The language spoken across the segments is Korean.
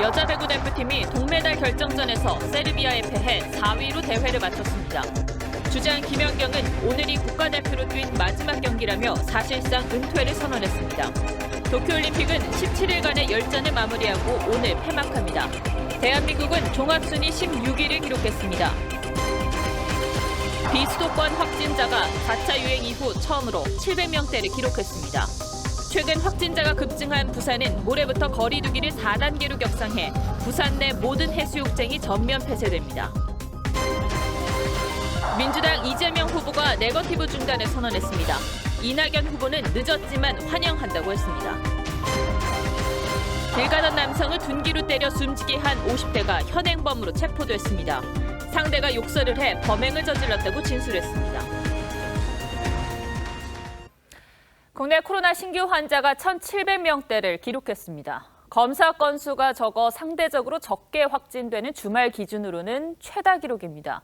여자 배구 대표팀이 동메달 결정전에서 세르비아에 패해 4위로 대회를 마쳤습니다. 주장 김연경은 오늘이 국가대표로 뛴 마지막 경기라며 사실상 은퇴를 선언했습니다. 도쿄올림픽은 17일간의 열전을 마무리하고 오늘 폐막합니다. 대한민국은 종합순위 16위를 기록했습니다. 비수도권 확진자가 4차 유행 이후 처음으로 700명대를 기록했습니다. 최근 확진자가 급증한 부산은 모레부터 거리 두기를 4단계로 격상해 부산 내 모든 해수욕장이 전면 폐쇄됩니다. 민주당 이재명 후보가 네거티브 중단을 선언했습니다. 이낙연 후보는 늦었지만 환영한다고 했습니다. 길 가던 남성을 둔기로 때려 숨지게 한 50대가 현행범으로 체포됐습니다. 상대가 욕설을 해 범행을 저질렀다고 진술했습니다. 국내 코로나 신규 환자가 1,700명대를 기록했습니다. 검사 건수가 적어 상대적으로 적게 확진되는 주말 기준으로는 최다 기록입니다.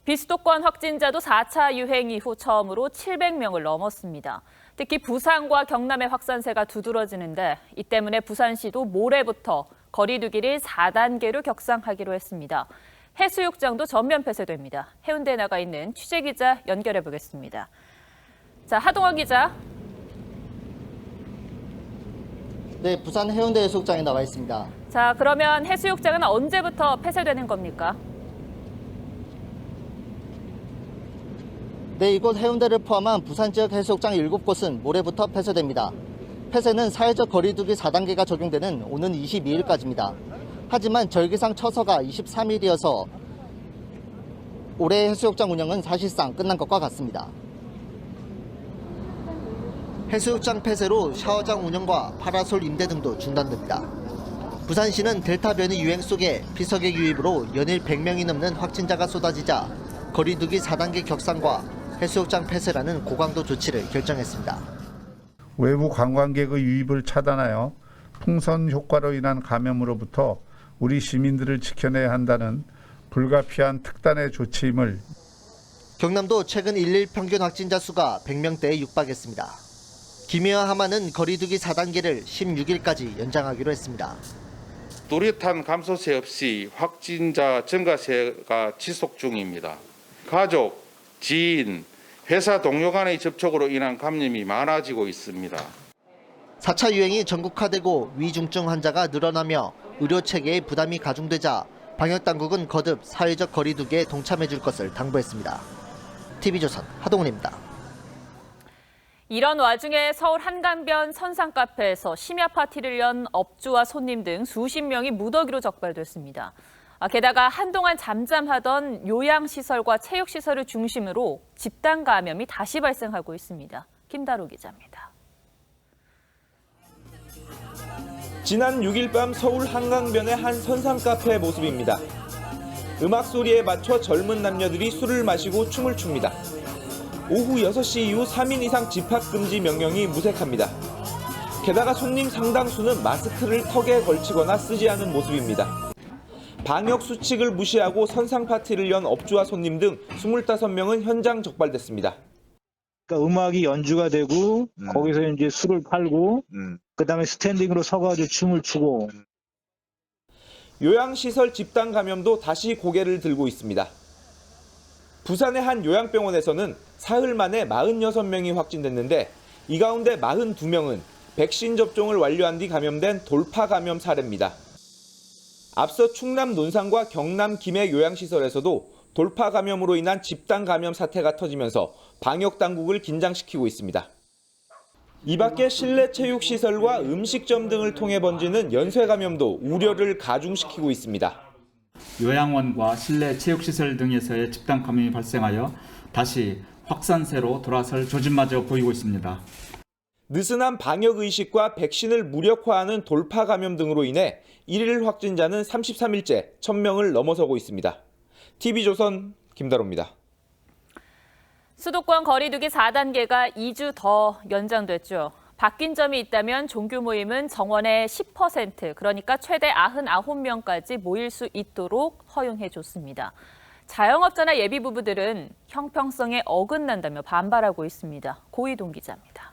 비수도권 확진자도 4차 유행 이후 처음으로 700명을 넘었습니다. 특히 부산과 경남의 확산세가 두드러지는데 이 때문에 부산시도 모레부터 거리 두기를 4단계로 격상하기로 했습니다. 해수욕장도 전면 폐쇄됩니다. 해운대에 나가 있는 취재기자 연결해 보겠습니다. 자, 하동원 기자. 네, 부산 해운대 해수욕장에 나와 있습니다. 자, 그러면 해수욕장은 언제부터 폐쇄되는 겁니까? 네, 이곳 해운대를 포함한 부산 지역 해수욕장 7곳은 모레부터 폐쇄됩니다. 폐쇄는 사회적 거리두기 4단계가 적용되는 오는 22일까지입니다. 하지만 절기상 처서가 23일이어서 올해 해수욕장 운영은 사실상 끝난 것과 같습니다. 해수욕장 폐쇄로 샤워장 운영과 파라솔 임대 등도 중단됩니다. 부산시는 델타 변이 유행 속에 비석액 유입으로 연일 100명이 넘는 확진자가 쏟아지자 거리두기 4단계 격상과 해수욕장 폐쇄라는 고강도 조치를 결정했습니다. 외부 관광객의 유입을 차단하여 풍선 효과로 인한 감염으로부터 우리 시민들을 지켜내야 한다는 불가피한 특단의 조치임을. 경남도 최근 일일 평균 확진자 수가 100명대에 육박했습니다. 김해와 함안은 거리두기 4단계를 16일까지 연장하기로 했습니다. 뚜렷한 감소세 없이 확진자 증가세가 지속 중입니다. 가족, 지인, 회사 동료 간의 접촉으로 인한 감염이 많아지고 있습니다. 4차 유행이 전국화되고 위중증 환자가 늘어나며 의료 체계에 부담이 가중되자 방역당국은 거듭 사회적 거리두기에 동참해 줄 것을 당부했습니다. TV조선 하동훈입니다. 이런 와중에 서울 한강변 선상카페에서 심야 파티를 연 업주와 손님 등 수십 명이 무더기로 적발됐습니다. 게다가 한동안 잠잠하던 요양시설과 체육시설을 중심으로 집단 감염이 다시 발생하고 있습니다. 김다루 기자입니다. 지난 6일 밤 서울 한강변의 한 선상카페의 모습입니다. 음악 소리에 맞춰 젊은 남녀들이 술을 마시고 춤을 춥니다. 오후 6시 이후 3인 이상 집합금지 명령이 무색합니다. 게다가 손님 상당수는 마스크를 턱에 걸치거나 쓰지 않은 모습입니다. 방역 수칙을 무시하고 선상 파티를 연 업주와 손님 등 25명은 현장 적발됐습니다. 그러니까 음악이 연주가 되고 거기서 이제 술을 팔고 그다음에 스탠딩으로 서가지고 춤을 추고. 요양시설 집단 감염도 다시 고개를 들고 있습니다. 부산의 한 요양병원에서는 사흘 만에 46명이 확진됐는데 이 가운데 42명은 백신 접종을 완료한 뒤 감염된 돌파 감염 사례입니다. 앞서 충남 논산과 경남 김해 요양시설에서도 돌파 감염으로 인한 집단 감염 사태가 터지면서 방역 당국을 긴장시키고 있습니다. 이 밖에 실내 체육시설과 음식점 등을 통해 번지는 연쇄 감염도 우려를 가중시키고 있습니다. 요양원과 실내 체육시설 등에서의 집단 감염이 발생하여 다시 확산세로 돌아설 조짐마저 보이고 있습니다. 느슨한 방역의식과 백신을 무력화하는 돌파 감염 등으로 인해 1일 확진자는 33일째 1000명을 넘어서고 있습니다. TV조선 김다로입니다. 수도권 거리두기 4단계가 2주 더 연장됐죠. 바뀐 점이 있다면 종교 모임은 정원의 10%, 그러니까 최대 99명까지 모일 수 있도록 허용해줬습니다. 자영업자나 예비부부들은 형평성에 어긋난다며 반발하고 있습니다. 고희동 기자입니다.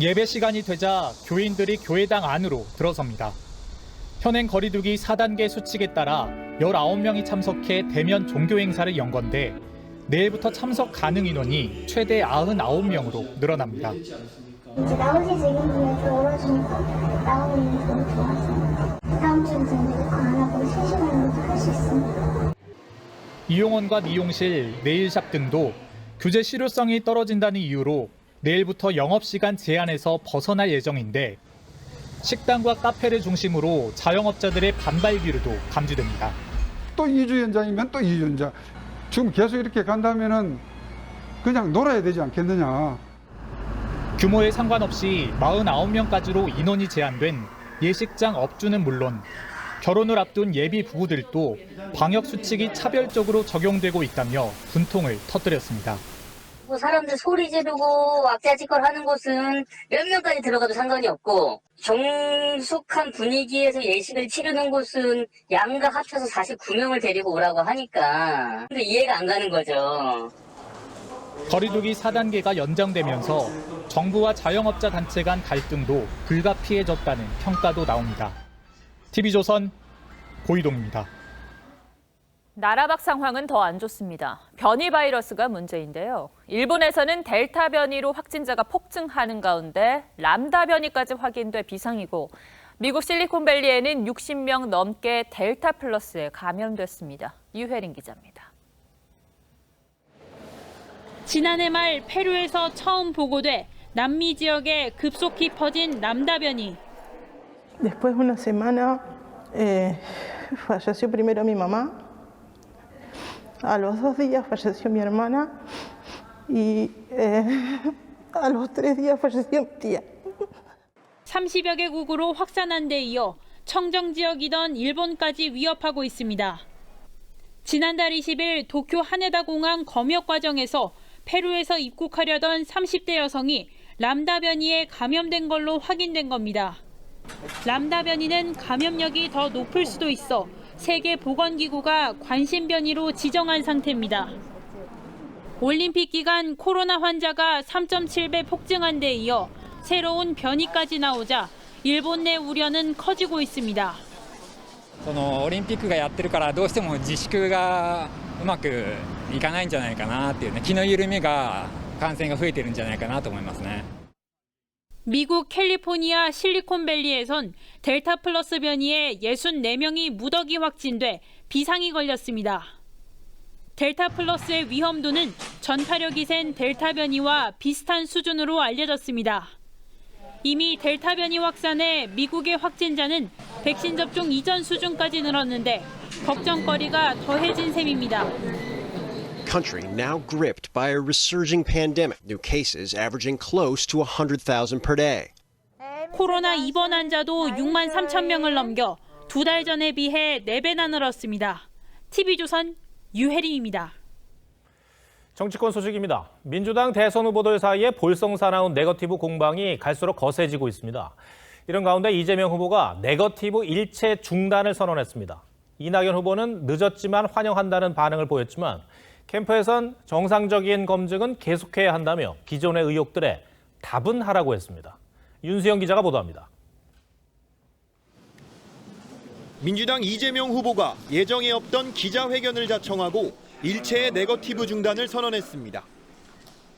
예배 시간이 되자 교인들이 교회당 안으로 들어섭니다. 현행 거리두기 4단계 수칙에 따라 19명이 참석해 대면 종교 행사를 연 건데 내일부터 참석 가능 인원이 최대 99명으로 늘어납니다. 이제 나머지 지금부터 열어주니까 나오는 게 너무 좋아서 다음 주부터는 녹화 안 하고 실시간으로도 할 수 있습니다. 이용원과 미용실, 네일샵 등도 규제 실효성이 떨어진다는 이유로 내일부터 영업시간 제한에서 벗어날 예정인데 식당과 카페를 중심으로 자영업자들의 반발 기류도 감지됩니다. 또 2주 연장이면 또 2주 연장. 지금 계속 이렇게 간다면은 그냥 놀아야 되지 않겠느냐. 규모에 상관없이 49명까지로 인원이 제한된 예식장 업주는 물론 결혼을 앞둔 예비 부부들도 방역 수칙이 차별적으로 적용되고 있다며 분통을 터뜨렸습니다. 사람들 소리 지르고 왁자지껄 하는 곳은 몇 명까지 들어가도 상관이 없고 정숙한 분위기에서 예식을 치르는 곳은 양가 합쳐서 49명을 데리고 오라고 하니까 근데 이해가 안 가는 거죠. 거리두기 4단계가 연장되면서 정부와 자영업자 단체 간 갈등도 불가피해졌다는 평가도 나옵니다. TV조선 고이동입니다. 나라 밖 상황은 더 안 좋습니다. 변이 바이러스가 문제인데요. 일본에서는 델타 변이로 확진자가 폭증하는 가운데 람다 변이까지 확인돼 비상이고 미국 실리콘밸리에는 60명 넘게 델타 플러스에 감염됐습니다. 유혜린 기자입니다. 지난해 말 페루에서 처음 보고돼 남미 지역에 급속히 퍼진 람다 변이. Después de una semana falleció primero mi mamá. A los 2 días falleció mi hermana y a los 3 días falleció mi tía. 30여 개국으로 확산한 데 이어 청정 지역이던 일본까지 위협하고 있습니다. 지난달 20일 도쿄 하네다 공항 검역 과정에서 페루에서 입국하려던 30대 여성이 람다 변이에 감염된 걸로 확인된 겁니다. 람다 변이는 감염력이 더 높을 수도 있어 세계보건기구가 관심 변이로 지정한 상태입니다. 올림픽 기간 코로나 환자가 3.7배 폭증한 데 이어 새로운 변이까지 나오자 일본 내 우려는 커지고 있습니다. オリンピックがやってるからどうしても自粛がうまくいかないんじゃないかなっていうね、気の緩みが感染が増えてるんじゃないかなと思いますね。 미국 캘리포니아 실리콘밸리에선 델타 플러스 변이에 64명이 무더기 확진돼 비상이 걸렸습니다. 델타 플러스의 위험도는 전파력이 센 델타 변이와 비슷한 수준으로 알려졌습니다. 이미 델타 변이 확산에 미국의 확진자는 백신 접종 이전 수준까지 늘었는데 걱정거리가 더해진 셈입니다. Country now gripped by a resurging pandemic, new cases averaging close to 100,000 per day. 코로나 입원 환자도 6만 3천 명을 넘겨 2달 전에 비해 4배나 늘었습니다. TV조선 유혜림입니다. 정치권 소식입니다. 민주당 대선 후보들 사이에 볼썽사나운 네거티브 공방이 갈수록 거세지고 있습니다. 이런 가운데 이재명 후보가 네거티브 일체 중단을 선언했습니다. 이낙연 후보는 늦었지만 환영한다는 반응을 보였지만 캠프에선 정상적인 검증은 계속해야 한다며 기존의 의혹들에 답은 하라고 했습니다. 윤수영 기자가 보도합니다. 민주당 이재명 후보가 예정에 없던 기자회견을 자청하고 일체의 네거티브 중단을 선언했습니다.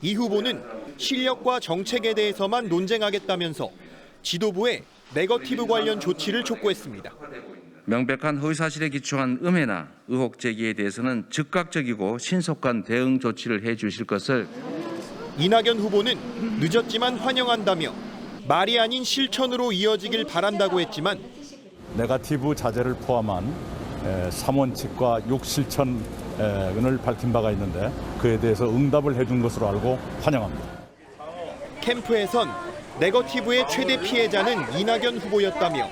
이 후보는 실력과 정책에 대해서만 논쟁하겠다면서 지도부에 네거티브 관련 조치를 촉구했습니다. 명백한 허위사실에 기초한 음해나 의혹 제기에 대해서는 즉각적이고 신속한 대응 조치를 해주실 것을. 이낙연 후보는 늦었지만 환영한다며 말이 아닌 실천으로 이어지길 바란다고 했지만 네거티브 자제를 포함한 3원칙과 6실천을 밝힌 바가 있는데 그에 대해서 응답을 해준 것으로 알고 환영합니다. 캠프에선 네거티브의 최대 피해자는 이낙연 후보였다며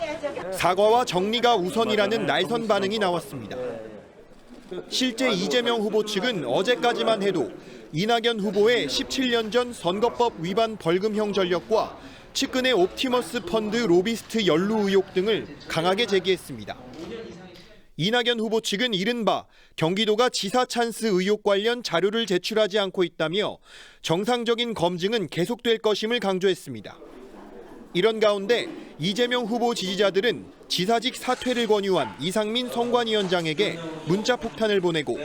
사과와 정리가 우선이라는 날선 반응이 나왔습니다. 실제 이재명 후보 측은 어제까지만 해도 이낙연 후보의 17년 전 선거법 위반 벌금형 전력과 측근의 옵티머스 펀드 로비스트 연루 의혹 등을 강하게 제기했습니다. 이낙연 후보 측은 이른바 경기도가 지사 찬스 의혹 관련 자료를 제출하지 않고 있다며 정상적인 검증은 계속될 것임을 강조했습니다. 이런 가운데 이재명 후보 지지자들은 지사직 사퇴를 권유한 이상민 선관위원장에게 문자 폭탄을 보내고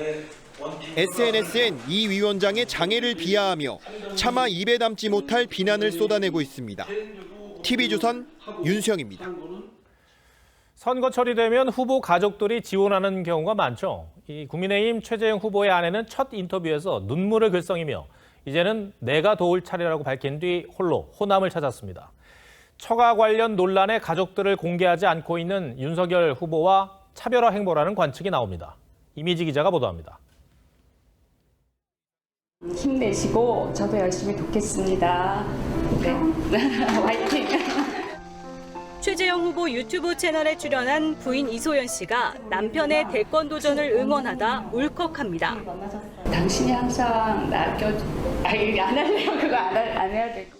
SNS엔 이 위원장의 장애를 비하하며 차마 입에 담지 못할 비난을 쏟아내고 있습니다. TV조선 윤수영입니다. 선거철이 되면 후보 가족들이 지원하는 경우가 많죠. 이 국민의힘 최재형 후보의 아내는 첫 인터뷰에서 눈물을 글썽이며 이제는 내가 도울 차례라고 밝힌 뒤 홀로 호남을 찾았습니다. 처가 관련 논란에 가족들을 공개하지 않고 있는 윤석열 후보와 차별화 행보라는 관측이 나옵니다. 이미지 기자가 보도합니다. 힘내시고 저도 열심히 돕겠습니다. 네. 화이팅! 최재형 후보 유튜브 채널에 출연한 부인 이소연 씨가 남편의 대권 도전을 응원하다 울컥합니다. 당신이 항상 나 안 할래요. 그거 안 해야 될 거.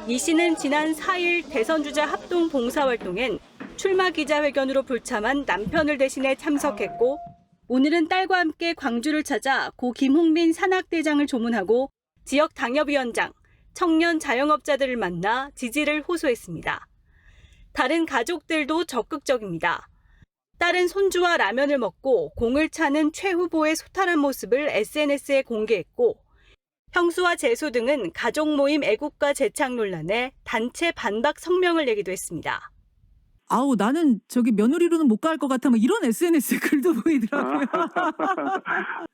이 씨는 지난 4일 대선주자 합동 봉사활동엔 출마 기자회견으로 불참한 남편을 대신해 참석했고 오늘은 딸과 함께 광주를 찾아 고 김홍민 산악대장을 조문하고 지역 당협위원장, 청년 자영업자들을 만나 지지를 호소했습니다. 다른 가족들도 적극적입니다. 딸은 손주와 라면을 먹고 공을 차는 최 후보의 소탈한 모습을 SNS에 공개했고 형수와 재수 등은 가족 모임 애국가 재창 논란에 단체 반박 성명을 내기도 했습니다. 아우 나는 저기 며느리로는 못 갈 것 같아 뭐 이런 SNS 글도 보이더라고요.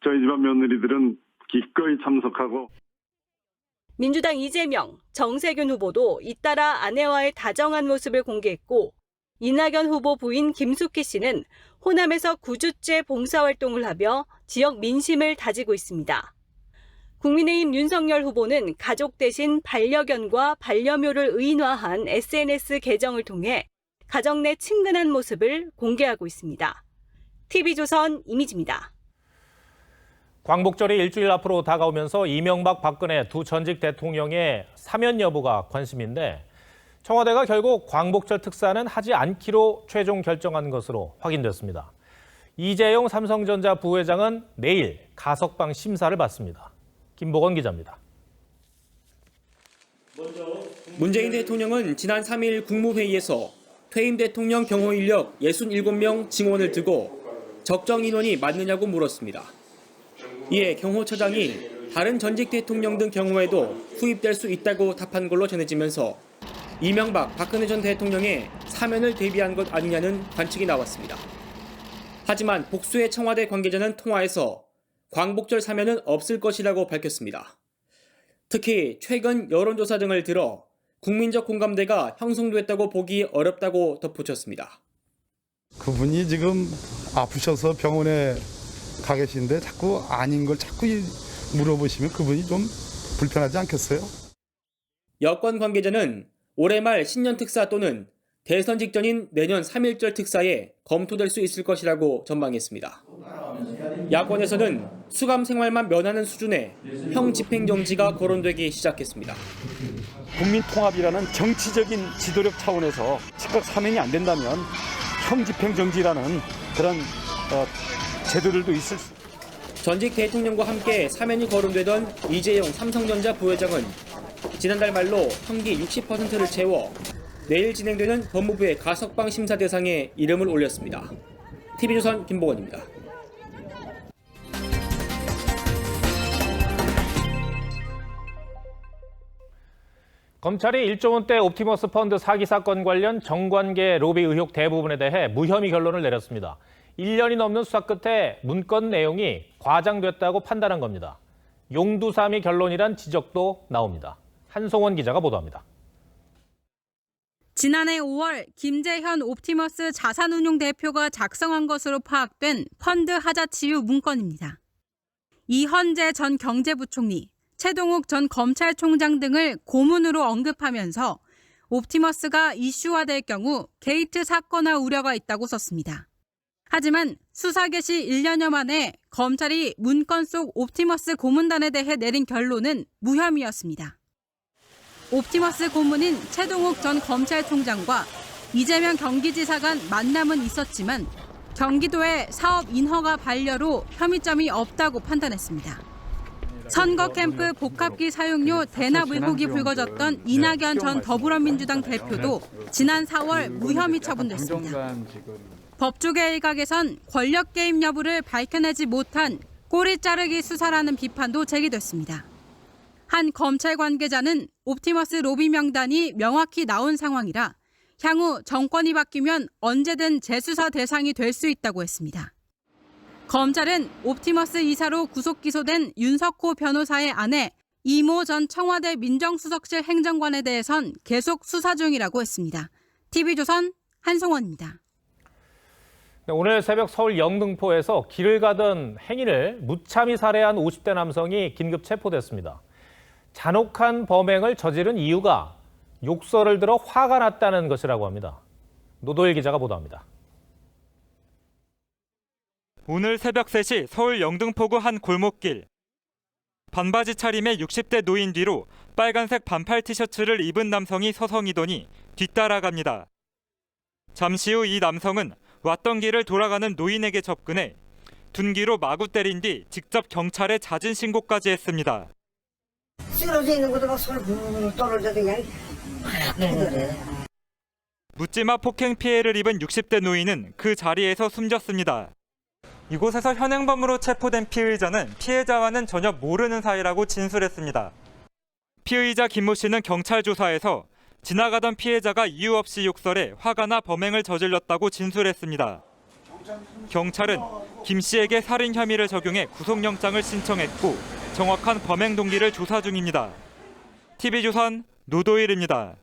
저희 집안 며느리들은 기꺼이 참석하고. 민주당 이재명, 정세균 후보도 잇따라 아내와의 다정한 모습을 공개했고 이낙연 후보 부인 김숙희 씨는 호남에서 9주째 봉사활동을 하며 지역 민심을 다지고 있습니다. 국민의힘 윤석열 후보는 가족 대신 반려견과 반려묘를 의인화한 SNS 계정을 통해 가정 내 친근한 모습을 공개하고 있습니다. TV조선 이미지입니다. 광복절이 일주일 앞으로 다가오면서 이명박, 박근혜 두 전직 대통령의 사면 여부가 관심인데 청와대가 결국 광복절 특사는 하지 않기로 최종 결정한 것으로 확인됐습니다. 이재용 삼성전자 부회장은 내일 가석방 심사를 받습니다. 김보건 기자입니다. 문재인 대통령은 지난 3일 국무회의에서 퇴임 대통령 경호 인력 67명 징원을 두고 적정 인원이 맞느냐고 물었습니다. 이에 경호처장이 다른 전직 대통령 등 경우에도 후입될 수 있다고 답한 걸로 전해지면서 이명박, 박근혜 전 대통령의 사면을 대비한 것 아니냐는 관측이 나왔습니다. 하지만 복수의 청와대 관계자는 통화에서 광복절 사면은 없을 것이라고 밝혔습니다. 특히 최근 여론조사 등을 들어 국민적 공감대가 형성됐다고 보기 어렵다고 덧붙였습니다. 그분이 지금 아프셔서 병원에 가 계신데 자꾸 아닌 걸 자꾸 물어보시면 그분이 좀 불편하지 않겠어요? 여권 관계자는 올해 말 신년 특사 또는 대선 직전인 내년 3.1절 특사에 검토될 수 있을 것이라고 전망했습니다. 야권에서는 수감 생활만 면하는 수준의 형 집행정지가 거론되기 시작했습니다. 국민 통합이라는 정치적인 지도력 차원에서 즉각 사면이 안 된다면 형 집행정지라는 그런 제도들도 있을 수. 전직 대통령과 함께 사면이 거론되던 이재용 삼성전자 부회장은 지난달 말로 형기 60%를 채워 내일 진행되는 법무부의 가석방 심사 대상에 이름을 올렸습니다. TV조선 김보건입니다. 검찰이 1조 원대 옵티머스 펀드 사기 사건 관련 정관계 로비 의혹 대부분에 대해 무혐의 결론을 내렸습니다. 1년이 넘는 수사 끝에 문건 내용이 과장됐다고 판단한 겁니다. 용두사미 결론이란 지적도 나옵니다. 한송원 기자가 보도합니다. 지난해 5월 김재현 옵티머스 자산운용 대표가 작성한 것으로 파악된 펀드 하자치유 문건입니다. 이헌재 전 경제부총리, 최동욱 전 검찰총장 등을 고문으로 언급하면서 옵티머스가 이슈화될 경우 게이트 사건화 우려가 있다고 썼습니다. 하지만 수사 개시 1년여 만에 검찰이 문건 속 옵티머스 고문단에 대해 내린 결론은 무혐의였습니다. 옵티머스 고문인 최동욱 전 검찰총장과 이재명 경기지사 간 만남은 있었지만 경기도의 사업 인허가 반려로 혐의점이 없다고 판단했습니다. 선거 캠프 복합기 사용료 대납 의혹이 불거졌던 이낙연 전 더불어민주당 대표도 지난 4월 무혐의 처분됐습니다. 법조계 일각에선 권력 개입 여부를 밝혀내지 못한 꼬리 자르기 수사라는 비판도 제기됐습니다. 한 검찰 관계자는 옵티머스 로비 명단이 명확히 나온 상황이라 향후 정권이 바뀌면 언제든 재수사 대상이 될 수 있다고 했습니다. 검찰은 옵티머스 이사로 구속 기소된 윤석호 변호사의 아내 이모 전 청와대 민정수석실 행정관에 대해선 계속 수사 중이라고 했습니다. TV조선 한송원입니다. 오늘 새벽 서울 영등포에서 길을 가던 행인을 무참히 살해한 50대 남성이 긴급 체포됐습니다. 잔혹한 범행을 저지른 이유가 욕설을 들어 화가 났다는 것이라고 합니다. 노도일 기자가 보도합니다. 오늘 새벽 3시 서울 영등포구 한 골목길. 반바지 차림의 60대 노인 뒤로 빨간색 반팔 티셔츠를 입은 남성이 서성이더니 뒤따라갑니다. 잠시 후 이 남성은 왔던 길을 돌아가는 노인에게 접근해 둔기로 마구 때린 뒤 직접 경찰에 자진 신고까지 했습니다. 쓰러져 있는 것도 막 손을 붕 떨어져도 그냥 그래. 묻지마 폭행 피해를 입은 60대 노인은 그 자리에서 숨졌습니다. 이곳에서 현행범으로 체포된 피의자는 피해자와는 전혀 모르는 사이라고 진술했습니다. 피의자 김모 씨는 경찰 조사에서 지나가던 피해자가 이유 없이 욕설해 화가 나 범행을 저질렀다고 진술했습니다. 경찰은 김 씨에게 살인 혐의를 적용해 구속영장을 신청했고 정확한 범행 동기를 조사 중입니다. TV조선 노도일입니다.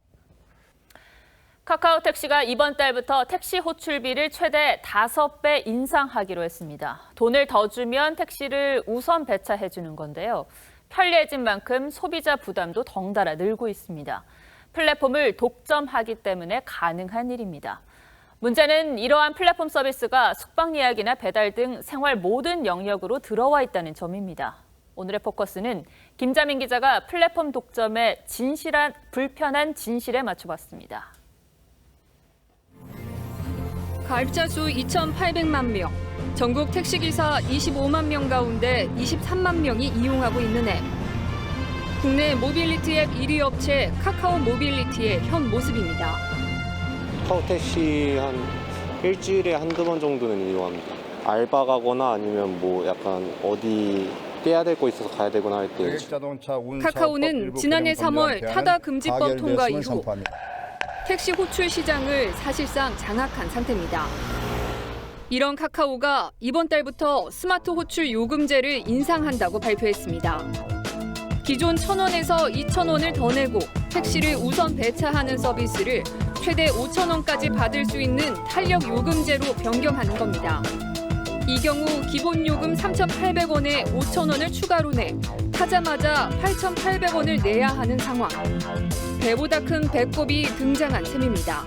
카카오택시가 이번 달부터 택시 호출비를 최대 5배 인상하기로 했습니다. 돈을 더 주면 택시를 우선 배차해 주는 건데요. 편리해진 만큼 소비자 부담도 덩달아 늘고 있습니다. 플랫폼을 독점하기 때문에 가능한 일입니다. 문제는 이러한 플랫폼 서비스가 숙박 예약이나 배달 등 생활 모든 영역으로 들어와 있다는 점입니다. 오늘의 포커스는 김자민 기자가 플랫폼 독점의 진실한 불편한 진실에 맞춰봤습니다. 가입자 수 2,800만 명, 전국 택시기사 25만 명 가운데 23만 명이 이용하고 있는 앱. 국내 모빌리티 앱 1위 업체 카카오 모빌리티의 현 모습입니다. 카카오 택시 한 일주일에 한두 번 정도는 이용합니다. 알바 가거나 아니면 뭐 약간 어디 떼야 될 거 있어서 가야 되거나 할 때. 카카오는 지난해 3월 타다 금지법 통과 이후 택시 호출 시장을 사실상 장악한 상태입니다. 이런 카카오가 이번 달부터 스마트 호출 요금제를 인상한다고 발표했습니다. 기존 1,000원에서 2,000원을 더 내고 택시를 우선 배차하는 서비스를 최대 5,000원까지 받을 수 있는 탄력 요금제로 변경하는 겁니다. 이 경우 기본 요금 3,800원에 5,000원을 추가로 내 타자마자 8,800원을 내야 하는 상황. 배보다 큰 배꼽이 등장한 셈입니다.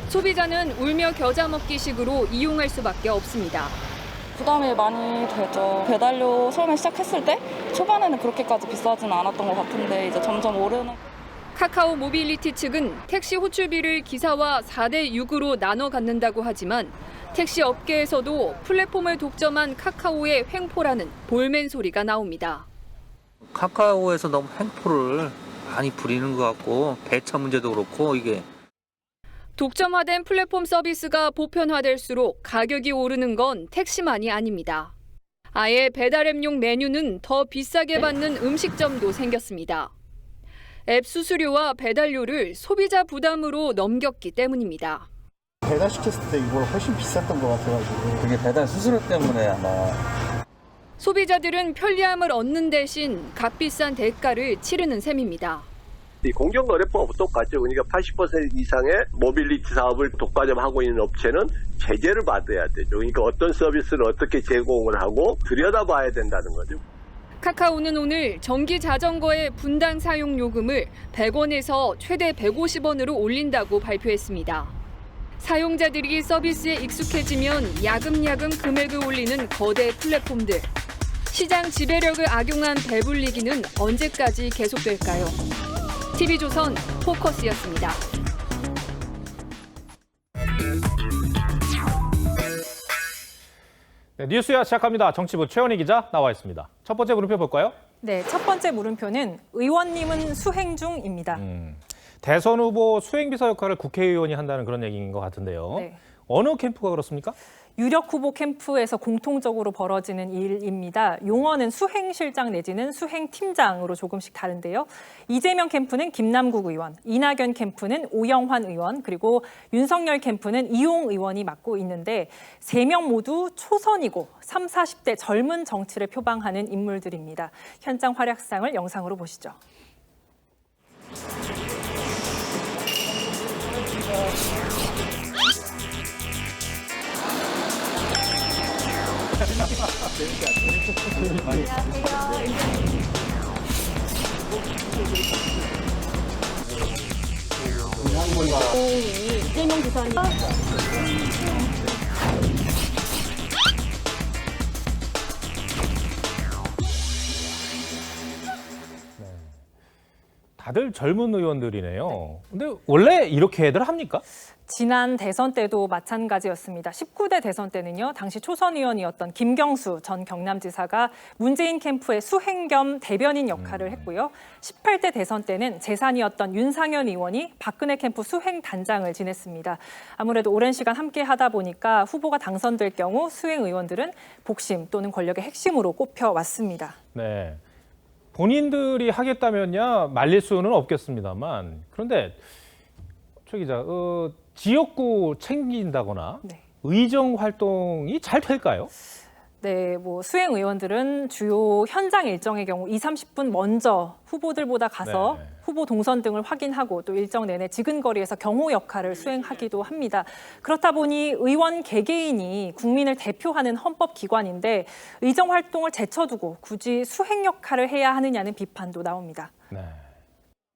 소비자는 울며 겨자 먹기식으로 이용할 수밖에 없습니다. 부담이 많이 되죠. 배달료 처음에 시작했을 때 초반에는 그렇게까지 비싸지는 않았던 것 같은데 이제 점점 오르는. 카카오 모빌리티 측은 택시 호출비를 기사와 4대 6으로 나눠 갖는다고 하지만 택시 업계에서도 플랫폼을 독점한 카카오의 횡포라는 볼멘 소리가 나옵니다. 카카오에서 너무 횡포를 많이 부리는 것 같고 배차 문제도 그렇고 이게. 독점화된 플랫폼 서비스가 보편화될수록 가격이 오르는 건 택시만이 아닙니다. 아예 배달앱용 메뉴는 더 비싸게 받는 음식점도 생겼습니다. 앱 수수료와 배달료를 소비자 부담으로 넘겼기 때문입니다. 배달시켰을 때 이보다 훨씬 비쌌던 것 같아가지고. 그게 배달 수수료 때문에 아마. 소비자들은 편리함을 얻는 대신 값비싼 대가를 치르는 셈입니다. 이 공정거래법하고 똑같죠. 그러니까 80% 이상의 모빌리티 사업을 독과점하고 있는 업체는 제재를 받아야 되죠. 그러니까 어떤 서비스를 어떻게 제공을 하고 들여다봐야 된다는 거죠. 카카오는 오늘 전기 자전거의 분당 사용 요금을 100원에서 최대 150원으로 올린다고 발표했습니다. 사용자들이 서비스에 익숙해지면 야금야금 금액을 올리는 거대 플랫폼들. 시장 지배력을 악용한 배불리기는 언제까지 계속될까요? TV조선 포커스였습니다. 네, 뉴스야 시작합니다. 정치부 최원희 기자 나와 있습니다. 첫 번째 브리핑 볼까요? 네, 첫 번째 물음표는 의원님은 수행 중입니다. 대선 후보 수행비서 역할을 국회의원이 한다는 그런 얘기인 것 같은데요. 네. 어느 캠프가 그렇습니까? 유력 후보 캠프에서 공통적으로 벌어지는 일입니다. 용어는 수행실장 내지는 수행팀장으로 조금씩 다른데요. 이재명 캠프는 김남국 의원, 이낙연 캠프는 오영환 의원, 그리고 윤석열 캠프는 이용 의원이 맡고 있는데 3명 모두 초선이고 30, 40대 젊은 정치를 표방하는 인물들입니다. 현장 활약상을 영상으로 보시죠. 이재명 지사님. 다들 젊은 의원들이네요. 근데 원래 이렇게들 합니까? 지난 대선 때도 마찬가지였습니다. 19대 대선 때는요, 당시 초선 의원이었던 김경수 전 경남지사가 문재인 캠프의 수행 겸 대변인 역할을 했고요. 18대 대선 때는 재산이었던 윤상현 의원이 박근혜 캠프 수행 단장을 지냈습니다. 아무래도 오랜 시간 함께 하다 보니까 후보가 당선될 경우 수행 의원들은 복심 또는 권력의 핵심으로 꼽혀왔습니다. 네. 본인들이 하겠다면야 말릴 수는 없겠습니다만, 그런데 최 기자, 지역구 챙긴다거나 의정 활동이 잘 될까요? 네, 수행 의원들은 주요 현장 일정의 경우 20, 30분 먼저 후보들보다 가서 후보 동선 등을 확인하고 또 일정 내내 지근거리에서 경호 역할을 수행하기도 합니다. 그렇다 보니 의원 개개인이 국민을 대표하는 헌법기관인데 의정 활동을 제쳐두고 굳이 수행 역할을 해야 하느냐는 비판도 나옵니다.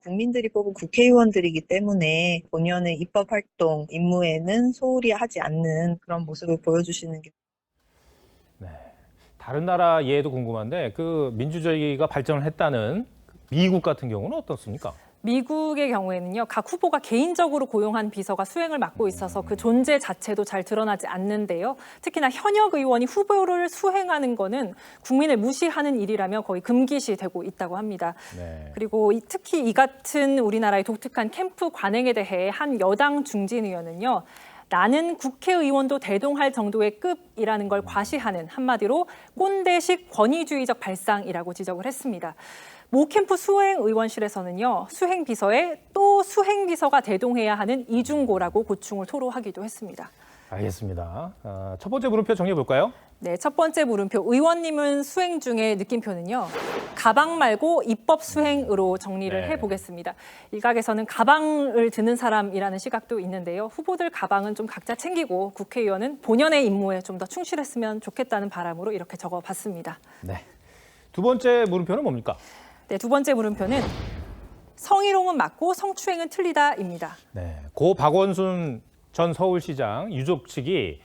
국민들이 뽑은 국회의원들이기 때문에 본연의 입법 활동, 임무에는 소홀히 하지 않는 그런 모습을 보여주시는 게. 다른 나라 예도 궁금한데 그 민주주의가 발전을 했다는 미국 같은 경우는 어떻습니까? 미국의 경우에는요, 각 후보가 개인적으로 고용한 비서가 수행을 맡고 있어서 그 존재 자체도 잘 드러나지 않는데요. 특히나 현역 의원이 후보를 수행하는 거는 국민을 무시하는 일이라며 거의 금기시 되고 있다고 합니다. 그리고 특히 이 같은 우리나라의 독특한 캠프 관행에 대해 한 여당 중진 의원은요, 나는 국회의원도 대동할 정도의 급이라는 걸 과시하는 한마디로 꼰대식 권위주의적 발상이라고 지적을 했습니다. 모 캠프 수행의원실에서는요, 수행비서에 또 수행비서가 대동해야 하는 이중고라고 고충을 토로하기도 했습니다. 알겠습니다. 첫 번째 물음표 정리해 볼까요? 네, 첫 번째 물음표 의원님은 수행 중에 느낌표는요. 가방 말고 입법 수행으로 정리를 해보겠습니다. 일각에서는 가방을 드는 사람이라는 시각도 있는데요. 후보들 가방은 좀 각자 챙기고 국회의원은 본연의 임무에 좀 더 충실했으면 좋겠다는 바람으로 이렇게 적어봤습니다. 네. 두 번째 물음표는 뭡니까? 네, 두 번째 물음표는 성희롱은 맞고 성추행은 틀리다입니다. 네, 고 박원순 전 서울시장 유족 측이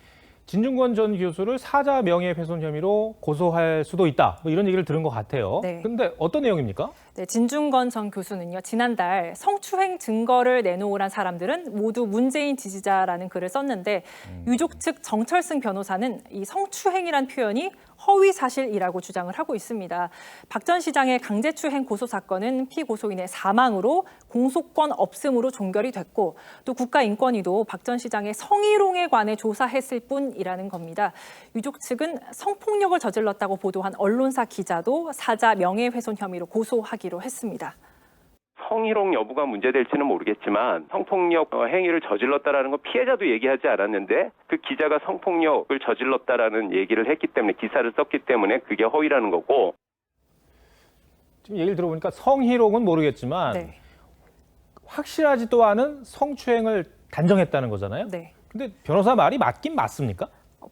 진중권 전 교수를 사자 명예훼손 혐의로 고소할 수도 있다. 이런 얘기를 들은 것 같아요. 그런데 어떤 내용입니까? 네, 진중권 전 교수는요, 지난달 성추행 증거를 내놓으란 사람들은 모두 문재인 지지자라는 글을 썼는데 유족 측 정철승 변호사는 이 성추행이란 표현이 허위 사실이라고 주장을 하고 있습니다. 박 전 시장의 강제추행 고소 사건은 피고소인의 사망으로 공소권 없음으로 종결이 됐고 또 국가인권위도 박 전 시장의 성희롱에 관해 조사했을 뿐이라는 겁니다. 유족 측은 성폭력을 저질렀다고 보도한 언론사 기자도 사자 명예훼손 혐의로 고소하기로 했습니다. 성희롱 여부가 문제될지는 모르겠지만 성폭력 행위를 저질렀다라는 건 피해자도 얘기하지 않았는데 그 기자가 성폭력을 저질렀다라는 얘기를 했기 때문에 기사를 썼기 때문에 그게 허위라는 거고. 지금 얘기를 들어보니까 성희롱은 모르겠지만 확실하지도 않은 성추행을 단정했다는 거잖아요. 근데 변호사 말이 맞긴 맞습니까?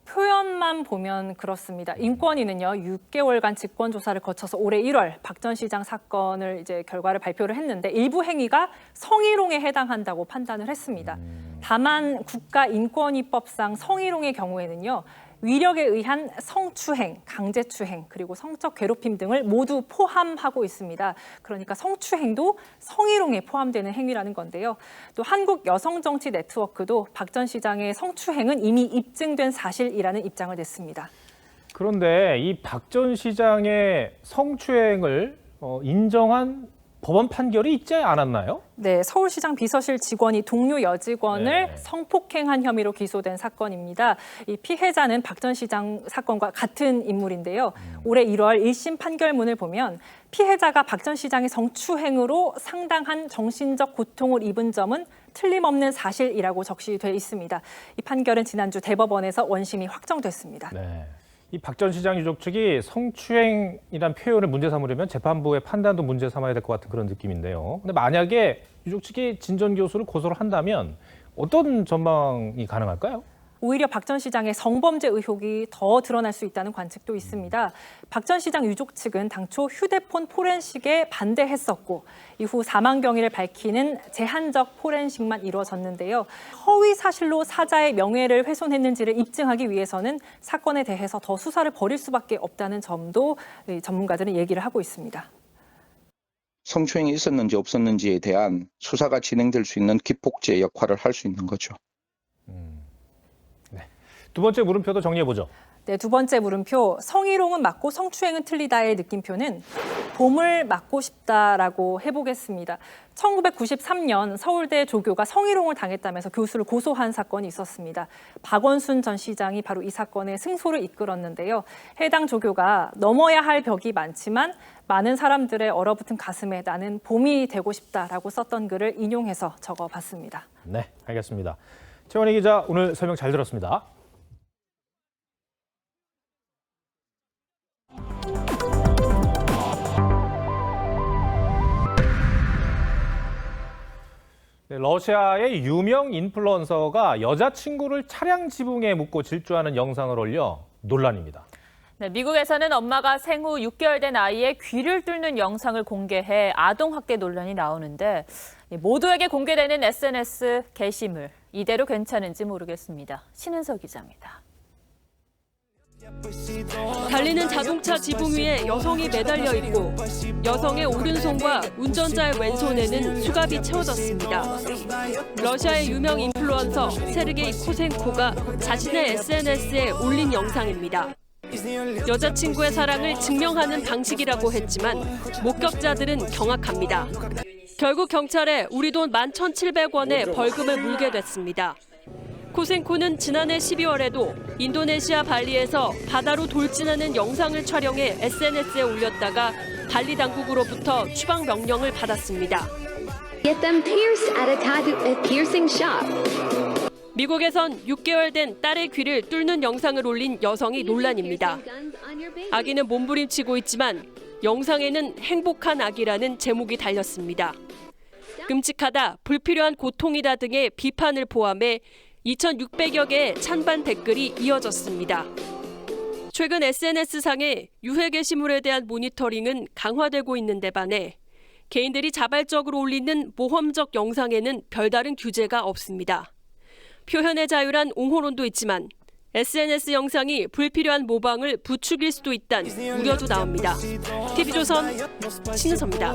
표현만 보면 그렇습니다. 인권위는요, 6개월간 직권조사를 거쳐서 올해 1월 박 전 시장 사건을 이제 결과를 발표를 했는데 일부 행위가 성희롱에 해당한다고 판단을 했습니다. 다만 국가인권위법상 성희롱의 경우에는요, 위력에 의한 성추행, 강제추행, 그리고 성적 괴롭힘 등을 모두 포함하고 있습니다. 그러니까 성추행도 성희롱에 포함되는 행위라는 건데요. 또 한국여성정치네트워크도 박 전 시장의 성추행은 이미 입증된 사실이라는 입장을 냈습니다. 그런데 이 박 전 시장의 성추행을 인정한 법원 판결이 있지 않았나요? 네, 서울시장 비서실 직원이 동료 여직원을 성폭행한 혐의로 기소된 사건입니다. 이 피해자는 박 전 시장 사건과 같은 인물인데요. 올해 1월 1심 판결문을 보면 피해자가 박 전 시장의 성추행으로 상당한 정신적 고통을 입은 점은 틀림없는 사실이라고 적시돼 있습니다. 이 판결은 지난주 대법원에서 원심이 확정됐습니다. 네. 이 박 전 시장 유족 측이 성추행이란 표현을 문제 삼으려면 재판부의 판단도 문제 삼아야 될 것 같은 그런 느낌인데요. 근데 만약에 유족 측이 진 전 교수를 고소를 한다면 어떤 전망이 가능할까요? 오히려 박 전 시장의 성범죄 의혹이 더 드러날 수 있다는 관측도 있습니다. 박 전 시장 유족 측은 당초 휴대폰 포렌식에 반대했었고 이후 사망 경위를 밝히는 제한적 포렌식만 이루어졌는데요. 허위 사실로 사자의 명예를 훼손했는지를 입증하기 위해서는 사건에 대해서 더 수사를 벌일 수밖에 없다는 점도 전문가들은 얘기를 하고 있습니다. 성추행이 있었는지 없었는지에 대한 수사가 진행될 수 있는 기폭제 역할을 할 수 있는 거죠. 두 번째 물음표도 정리해보죠. 네, 두 번째 물음표, 성희롱은 맞고 성추행은 틀리다의 느낌표는 봄을 맞고 싶다라고 해보겠습니다. 1993년 서울대 조교가 성희롱을 당했다면서 교수를 고소한 사건이 있었습니다. 박원순 전 시장이 바로 이 사건의 승소를 이끌었는데요. 해당 조교가 넘어야 할 벽이 많지만 많은 사람들의 얼어붙은 가슴에 나는 봄이 되고 싶다라고 썼던 글을 인용해서 적어봤습니다. 네, 알겠습니다. 최원희 기자, 오늘 설명 잘 들었습니다. 러시아의 유명 인플루언서가 여자친구를 차량 지붕에 묶고 질주하는 영상을 올려 논란입니다. 네, 미국에서는 엄마가 생후 6개월 된 아이의 귀를 뚫는 영상을 공개해 아동학대 논란이 나오는데 모두에게 공개되는 SNS 게시물, 이대로 괜찮은지 모르겠습니다. 신은서 기자입니다. 달리는 자동차 지붕 위에 여성이 매달려 있고 여성의 오른손과 운전자의 왼손에는 수갑이 채워졌습니다. 러시아의 유명 인플루언서 세르게이 코센코가 자신의 SNS에 올린 영상입니다. 여자친구의 사랑을 증명하는 방식이라고 했지만 목격자들은 경악합니다. 결국 경찰에 우리 돈 11,700원의 벌금을 물게 됐습니다. 코센코는 지난해 12월에도 인도네시아 발리에서 바다로 돌진하는 영상을 촬영해 SNS에 올렸다가 발리 당국으로부터 추방 명령을 받았습니다. Get them pierced at a piercing shop. 미국에선 6개월 된 딸의 귀를 뚫는 영상을 올린 여성이 논란입니다. 아기는 몸부림치고 있지만 영상에는 행복한 아기라는 제목이 달렸습니다. 끔찍하다, 불필요한 고통이다 등의 비판을 포함해 2,600여 개의 찬반 댓글이 이어졌습니다. 최근 SNS상의 유해 게시물에 대한 모니터링은 강화되고 있는 데 반해 개인들이 자발적으로 올리는 모험적 영상에는 별다른 규제가 없습니다. 표현의 자유란 옹호론도 있지만 SNS 영상이 불필요한 모방을 부추길 수도 있다는 우려도 나옵니다. TV조선 신은서입니다.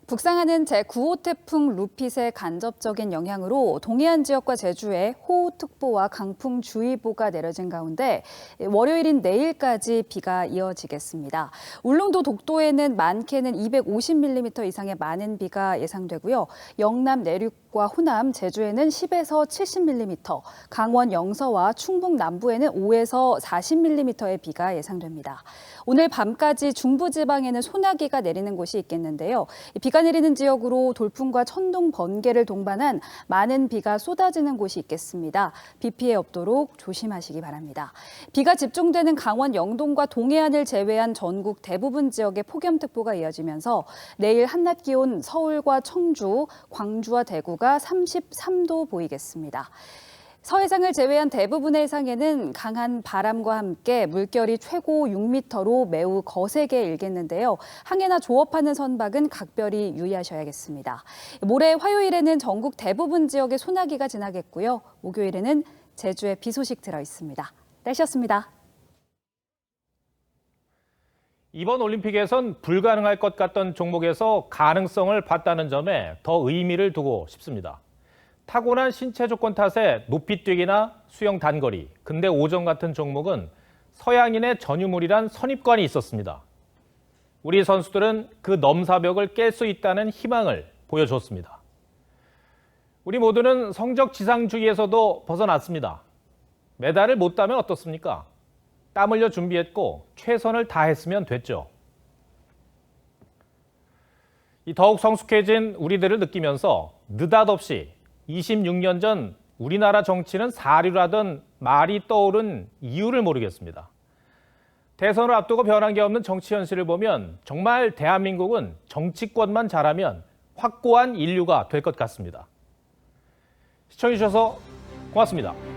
북상하는 제9호 태풍 루핏의 간접적인 영향으로 동해안 지역과 제주에 호우특보와 강풍주의보가 내려진 가운데 월요일인 내일까지 비가 이어지겠습니다. 울릉도 독도에는 많게는 250mm 이상의 많은 비가 예상되고요. 영남 내륙과 호남, 제주에는 10에서 70mm, 강원 영서와 충북 남부에는 5에서 40mm의 비가 예상됩니다. 오늘 밤까지 중부지방에는 소나기가 내리는 곳이 있겠는데요. 비가 내리는 지역으로 돌풍과 천둥, 번개를 동반한 많은 비가 쏟아지는 곳이 있겠습니다. 비 피해 없도록 조심하시기 바랍니다. 비가 집중되는 강원 영동과 동해안을 제외한 전국 대부분 지역에 폭염특보가 이어지면서 내일 한낮 기온 서울과 청주, 광주와 대구가 33도 보이겠습니다. 서해상을 제외한 대부분의 해상에는 강한 바람과 함께 물결이 최고 6m로 매우 거세게 일겠는데요. 항해나 조업하는 선박은 각별히 유의하셔야겠습니다. 모레 화요일에는 전국 대부분 지역에 소나기가 지나겠고요. 목요일에는 제주에 비 소식 들어 있습니다. 날씨였습니다. 이번 올림픽에선 불가능할 것 같던 종목에서 가능성을 봤다는 점에 더 의미를 두고 싶습니다. 타고난 신체 조건 탓에 높이뛰기나 수영 단거리, 근대 오전 같은 종목은 서양인의 전유물이란 선입관이 있었습니다. 우리 선수들은 그 넘사벽을 깰 수 있다는 희망을 보여줬습니다. 우리 모두는 성적 지상주의에서도 벗어났습니다. 메달을 못 따면 어떻습니까? 땀 흘려 준비했고 최선을 다했으면 됐죠. 더욱 성숙해진 우리들을 느끼면서 느닷없이 26년 전 우리나라 정치는 사류라던 말이 떠오른 이유를 모르겠습니다. 대선을 앞두고 변한 게 없는 정치 현실을 보면 정말 대한민국은 정치권만 잘하면 확고한 인류가 될 것 같습니다. 시청해주셔서 고맙습니다.